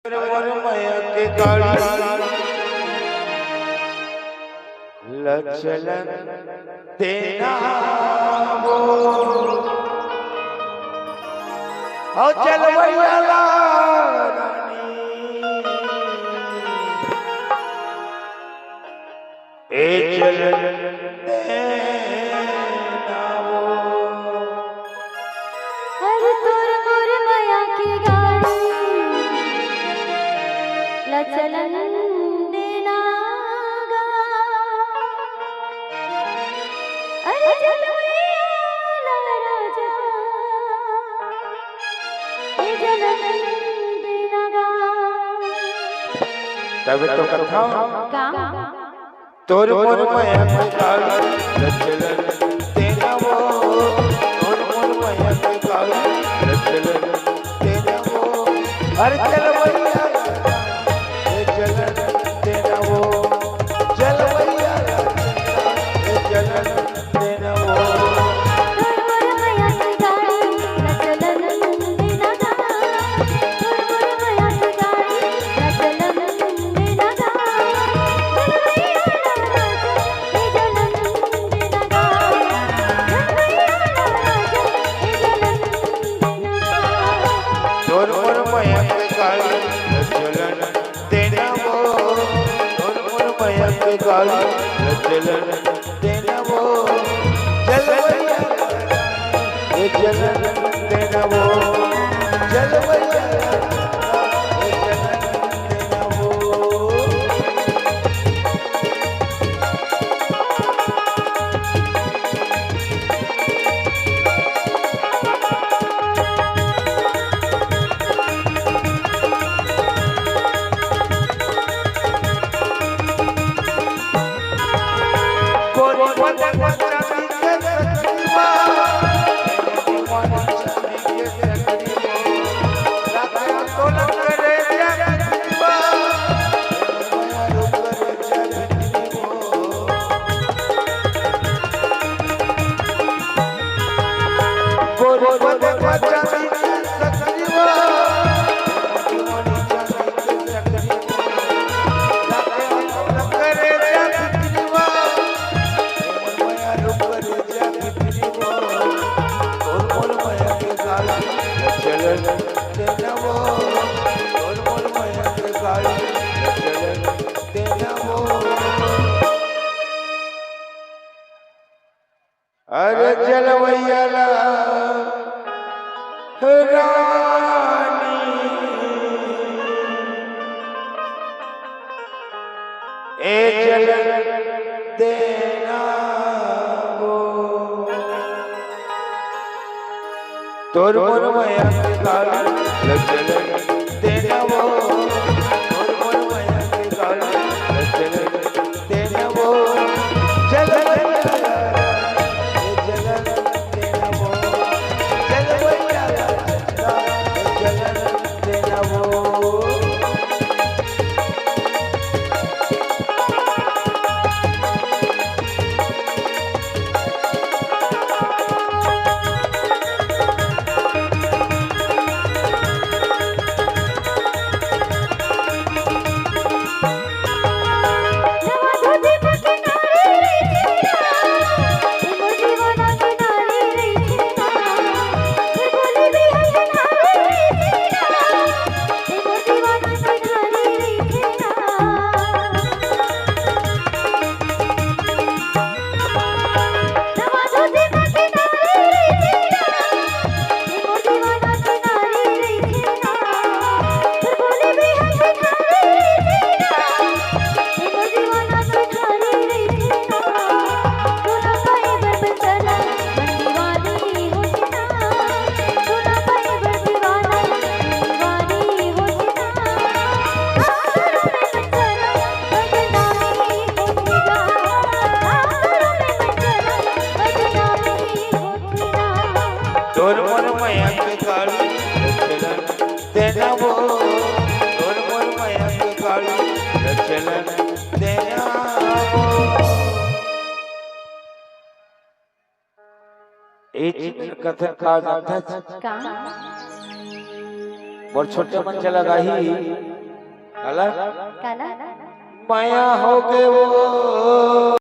के गाड़ी लचलन देना वो और चल भैया रानी ए चलन देना वो अरे तोर मोर माया की गाड़ी लचलन देना गा अरे चल भैया राजा ये चलन देना गा तब तो कथा का तोर मोर माया के गाड़ी लचलन देना वो तोर मोर माया के गाड़ी लचलन देना वो हर चल भैया ए चलन देना वो चल भैया ए चलन देना वो तोर मोर माया की गाड़ी लचलन देना गा तोर मोर माया की गाड़ी लचलन देना गा चल भैया राजा ये चलन देना गा चल भैया राजा ये चलन देना गा तोर मोर माया के गाड़ी लचलन देना वो तोर मोर माया के गाड़ी लचलन देना वो चल भैया ए चलन देना वो चल भैया ए चलन देना वो गोरी बदन चांदी के सकरीवा गोरी चांदी के सकरीवा राधा तो लग रे सकरीवा माया रूप रे सकरीवा गोरी बदन चांदी के सकरीवा गोरी चांदी के सकरीवा राधा तो लग रे सकरीवा माया रूप रे सकरीवा तोर मोर माया के गाड़ी चलन देना वो तोर मोर माया के गाड़ी चलन देना वो अरे चल भैया रानी ए चलन देना वो तोर मोर माया के गाड़ी लचलन देना वो तोर मोर माया के गाड़ी लचलन देना वो चल भैया ए चलन देना वो चल भैया ए चलन देना वो तोर मोर माया के गाड़ी लचलन देना वो तोर मोर माया के गाड़ी लचलन देना वो एक कथन का का और छोटे मन चला गाही काला काला माया हो गए वो